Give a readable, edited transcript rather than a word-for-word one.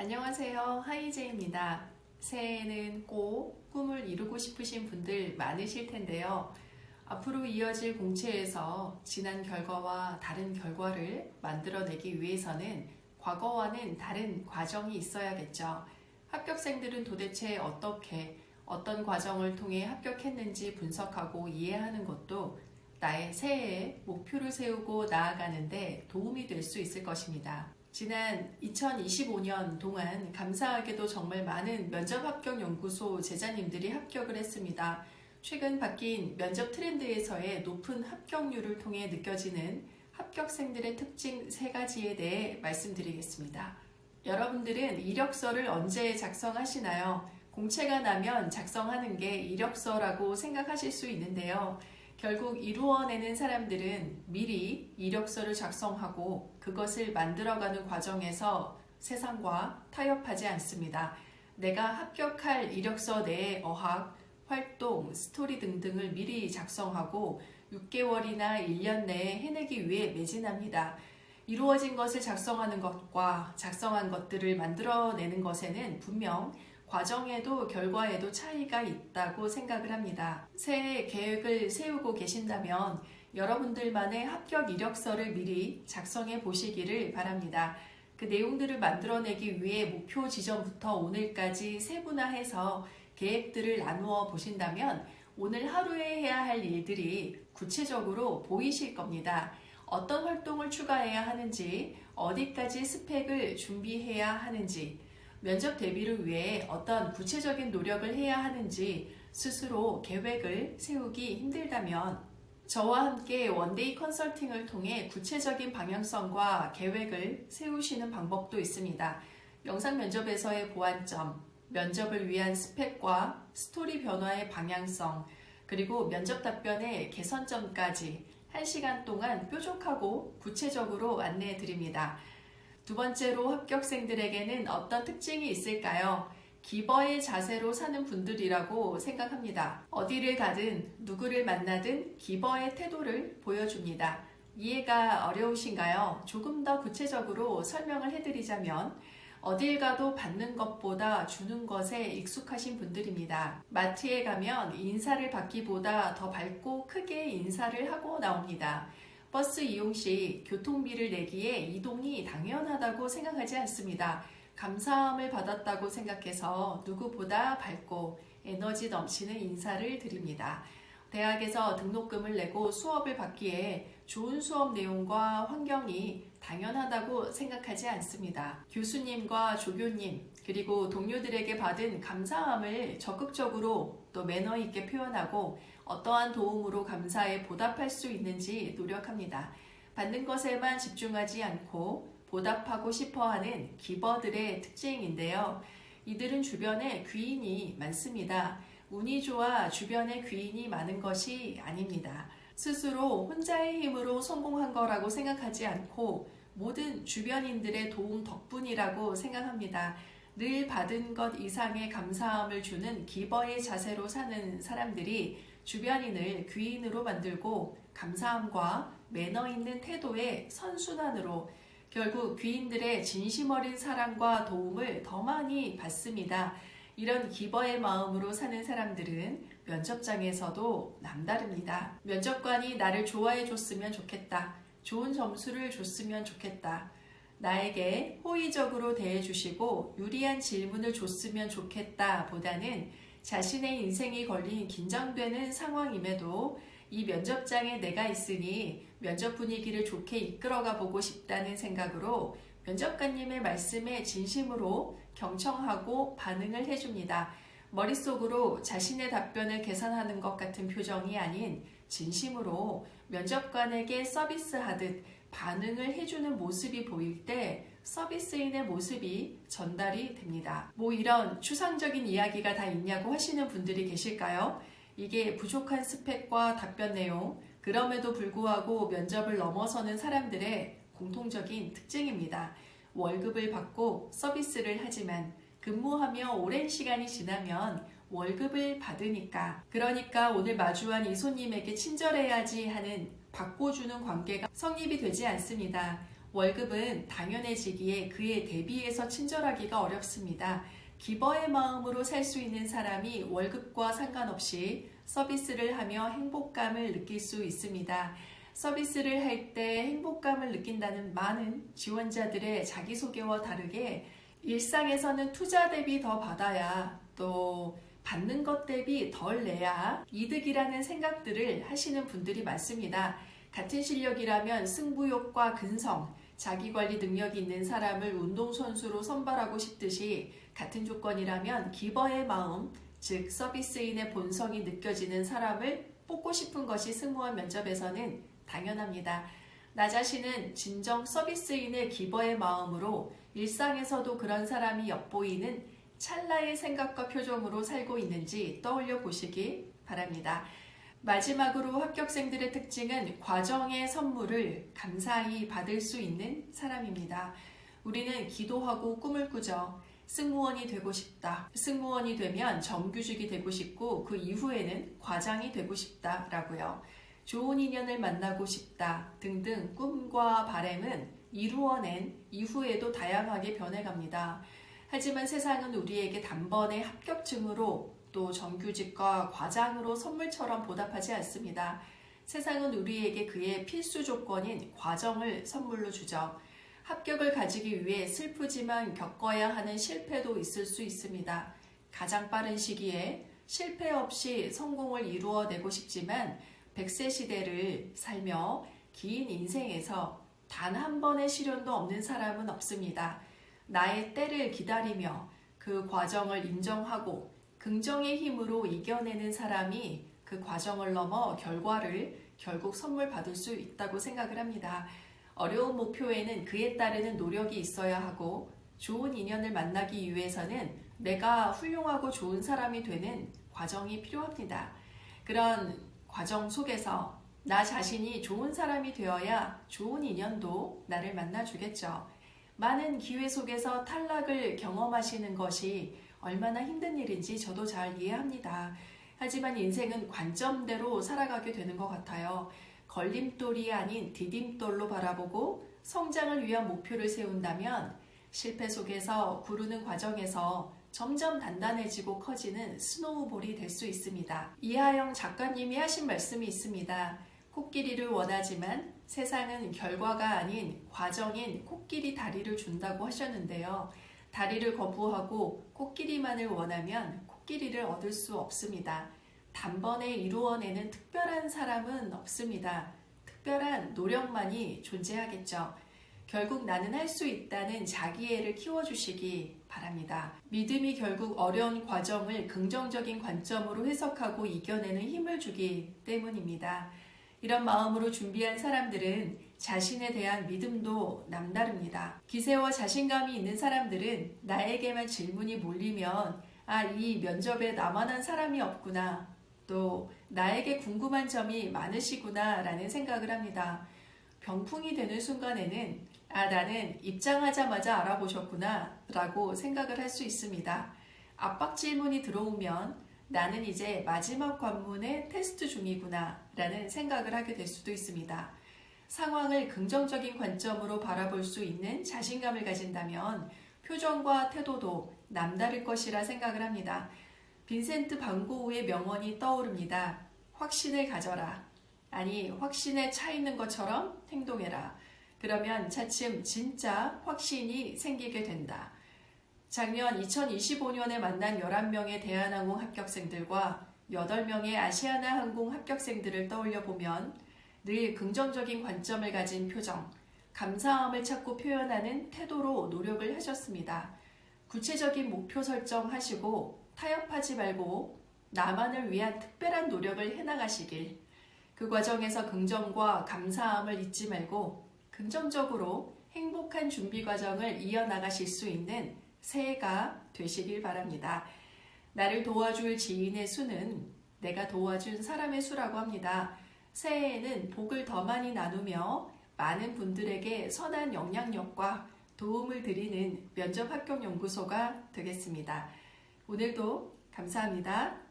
안녕하세요. 하이제입니다. 새해에는 꼭 꿈을 이루고 싶으신 분들 많으실 텐데요. 앞으로 이어질 공채에서 지난 결과와 다른 결과를 만들어내기 위해서는 과거와는 다른 과정이 있어야겠죠. 합격생들은 도대체 어떤 과정을 통해 합격했는지 분석하고 이해하는 것도 나의 새해에 목표를 세우고 나아가는데 도움이 될 수 있을 것입니다. 지난 2025년 동안 감사하게도 정말 많은 면접 합격 연구소 제자님들이 합격을 했습니다. 최근 바뀐 면접 트렌드에서의 높은 합격률을 통해 느껴지는 합격생들의 특징 3가지에 대해 말씀드리겠습니다. 여러분들은 이력서를 언제 작성하시나요? 공채가 나면 작성하는 게 이력서라고 생각하실 수 있는데요. 결국 이루어내는 사람들은 미리 이력서를 작성하고 그것을 만들어가는 과정에서 세상과 타협하지 않습니다. 내가 합격할 이력서 내에 어학, 활동, 스토리 등등을 미리 작성하고 6개월이나 1년 내에 해내기 위해 매진합니다. 이루어진 것을 작성하는 것과 작성한 것들을 만들어내는 것에는 분명 과정에도 결과에도 차이가 있다고 생각을 합니다. 새해 계획을 세우고 계신다면 여러분들만의 합격 이력서를 미리 작성해 보시기를 바랍니다. 그 내용들을 만들어내기 위해 목표 지점부터 오늘까지 세분화해서 계획들을 나누어 보신다면 오늘 하루에 해야 할 일들이 구체적으로 보이실 겁니다. 어떤 활동을 추가해야 하는지, 어디까지 스펙을 준비해야 하는지, 면접 대비를 위해 어떤 구체적인 노력을 해야 하는지 스스로 계획을 세우기 힘들다면 저와 함께 원데이 컨설팅을 통해 구체적인 방향성과 계획을 세우시는 방법도 있습니다. 영상 면접에서의 보완점, 면접을 위한 스펙과 스토리 변화의 방향성, 그리고 면접 답변의 개선점까지 1시간 동안 뾰족하고 구체적으로 안내해 드립니다. 두 번째로 합격생들에게는 어떤 특징이 있을까요? 기버의 자세로 사는 분들이라고 생각합니다. 어디를 가든 누구를 만나든 기버의 태도를 보여줍니다. 이해가 어려우신가요? 조금 더 구체적으로 설명을 해드리자면 어딜 가도 받는 것보다 주는 것에 익숙하신 분들입니다. 마트에 가면 인사를 받기보다 더 밝고 크게 인사를 하고 나옵니다. 버스 이용 시 교통비를 내기에 이동이 당연하다고 생각하지 않습니다. 감사함을 받았다고 생각해서 누구보다 밝고 에너지 넘치는 인사를 드립니다. 대학에서 등록금을 내고 수업을 받기에 좋은 수업 내용과 환경이 당연하다고 생각하지 않습니다. 교수님과 조교님 그리고 동료들에게 받은 감사함을 적극적으로 또 매너 있게 표현하고 어떠한 도움으로 감사에 보답할 수 있는지 노력합니다. 받는 것에만 집중하지 않고 보답하고 싶어하는 기버들의 특징인데요. 이들은 주변에 귀인이 많습니다. 운이 좋아 주변에 귀인이 많은 것이 아닙니다. 스스로 혼자의 힘으로 성공한 거라고 생각하지 않고 모든 주변인들의 도움 덕분이라고 생각합니다. 늘 받은 것 이상의 감사함을 주는 기버의 자세로 사는 사람들이 주변인을 귀인으로 만들고 감사함과 매너 있는 태도의 선순환으로 결국 귀인들의 진심 어린 사랑과 도움을 더 많이 받습니다. 이런 기버의 마음으로 사는 사람들은 면접장에서도 남다릅니다. 면접관이 나를 좋아해 줬으면 좋겠다. 좋은 점수를 줬으면 좋겠다. 나에게 호의적으로 대해주시고 유리한 질문을 줬으면 좋겠다 보다는 자신의 인생이 걸린 긴장되는 상황임에도 이 면접장에 내가 있으니 면접 분위기를 좋게 이끌어가 보고 싶다는 생각으로 면접관님의 말씀에 진심으로 경청하고 반응을 해줍니다. 머릿속으로 자신의 답변을 계산하는 것 같은 표정이 아닌 진심으로 면접관에게 서비스하듯 반응을 해주는 모습이 보일 때 서비스인의 모습이 전달이 됩니다. 이런 추상적인 이야기가 다 있냐고 하시는 분들이 계실까요? 이게 부족한 스펙과 답변 내용, 그럼에도 불구하고 면접을 넘어서는 사람들의 공통적인 특징입니다. 월급을 받고 서비스를 하지만 근무하며 오랜 시간이 지나면 월급을 받으니까 그러니까 오늘 마주한 이 손님에게 친절해야지 하는 받고 주는 관계가 성립이 되지 않습니다. 월급은 당연해지기에 그에 대비해서 친절하기가 어렵습니다. 기버의 마음으로 살 수 있는 사람이 월급과 상관없이 서비스를 하며 행복감을 느낄 수 있습니다. 서비스를 할 때 행복감을 느낀다는 많은 지원자들의 자기소개와 다르게 일상에서는 투자 대비 더 받아야 또 받는 것 대비 덜 내야 이득이라는 생각들을 하시는 분들이 많습니다. 같은 실력이라면 승부욕과 근성, 자기관리 능력이 있는 사람을 운동선수로 선발하고 싶듯이 같은 조건이라면 기버의 마음, 즉 서비스인의 본성이 느껴지는 사람을 뽑고 싶은 것이 승무원 면접에서는 당연합니다. 나 자신은 진정 서비스인의 기버의 마음으로 일상에서도 그런 사람이 엿보이는 찰나의 생각과 표정으로 살고 있는지 떠올려 보시기 바랍니다. 마지막으로 합격생들의 특징은 과정의 선물을 감사히 받을 수 있는 사람입니다. 우리는 기도하고 꿈을 꾸죠. 승무원이 되고 싶다. 승무원이 되면 정규직이 되고 싶고 그 이후에는 과장이 되고 싶다라고요. 좋은 인연을 만나고 싶다 등등 꿈과 바람은 이루어낸 이후에도 다양하게 변해갑니다. 하지만 세상은 우리에게 단번에 합격증으로 또 정규직과 과장으로 선물처럼 보답하지 않습니다. 세상은 우리에게 그의 필수 조건인 과정을 선물로 주죠. 합격을 가지기 위해 슬프지만 겪어야 하는 실패도 있을 수 있습니다. 가장 빠른 시기에 실패 없이 성공을 이루어내고 싶지만 100세 시대를 살며 긴 인생에서 단 한 번의 시련도 없는 사람은 없습니다. 나의 때를 기다리며 그 과정을 인정하고 긍정의 힘으로 이겨내는 사람이 그 과정을 넘어 결과를 결국 선물 받을 수 있다고 생각을 합니다. 어려운 목표에는 그에 따르는 노력이 있어야 하고 좋은 인연을 만나기 위해서는 내가 훌륭하고 좋은 사람이 되는 과정이 필요합니다. 그런 과정 속에서 나 자신이 좋은 사람이 되어야 좋은 인연도 나를 만나주겠죠. 많은 기회 속에서 탈락을 경험하시는 것이 얼마나 힘든 일인지 저도 잘 이해합니다. 하지만 인생은 관점대로 살아가게 되는 것 같아요. 걸림돌이 아닌 디딤돌로 바라보고 성장을 위한 목표를 세운다면 실패 속에서 구르는 과정에서 점점 단단해지고 커지는 스노우볼이 될 수 있습니다. 이하영 작가님이 하신 말씀이 있습니다. 코끼리를 원하지만 세상은 결과가 아닌 과정인 코끼리 다리를 준다고 하셨는데요. 다리를 거부하고 코끼리만을 원하면 코끼리를 얻을 수 없습니다. 단번에 이루어내는 특별한 사람은 없습니다. 특별한 노력만이 존재하겠죠. 결국 나는 할 수 있다는 자기애를 키워주시기 바랍니다. 믿음이 결국 어려운 과정을 긍정적인 관점으로 해석하고 이겨내는 힘을 주기 때문입니다. 이런 마음으로 준비한 사람들은 자신에 대한 믿음도 남다릅니다. 기세와 자신감이 있는 사람들은 나에게만 질문이 몰리면 이 면접에 나만한 사람이 없구나, 또 나에게 궁금한 점이 많으시구나 라는 생각을 합니다. 병풍이 되는 순간에는 나는 입장하자마자 알아보셨구나 라고 생각을 할 수 있습니다. 압박 질문이 들어오면 나는 이제 마지막 관문의 테스트 중이구나 라는 생각을 하게 될 수도 있습니다. 상황을 긍정적인 관점으로 바라볼 수 있는 자신감을 가진다면 표정과 태도도 남다를 것이라 생각을 합니다. 빈센트 반 고흐의 명언이 떠오릅니다. 확신을 가져라. 아니, 확신에 차 있는 것처럼 행동해라. 그러면 차츰 진짜 확신이 생기게 된다. 작년 2025년에 만난 11명의 대한항공 합격생들과 8명의 아시아나항공 합격생들을 떠올려 보면 늘 긍정적인 관점을 가진 표정, 감사함을 찾고 표현하는 태도로 노력을 하셨습니다. 구체적인 목표 설정하시고 타협하지 말고 나만을 위한 특별한 노력을 해나가시길, 그 과정에서 긍정과 감사함을 잊지 말고 긍정적으로 행복한 준비 과정을 이어나가실 수 있는 새해가 되시길 바랍니다. 나를 도와줄 지인의 수는 내가 도와준 사람의 수라고 합니다. 새해에는 복을 더 많이 나누며 많은 분들에게 선한 영향력과 도움을 드리는 면접 합격 연구소가 되겠습니다. 오늘도 감사합니다.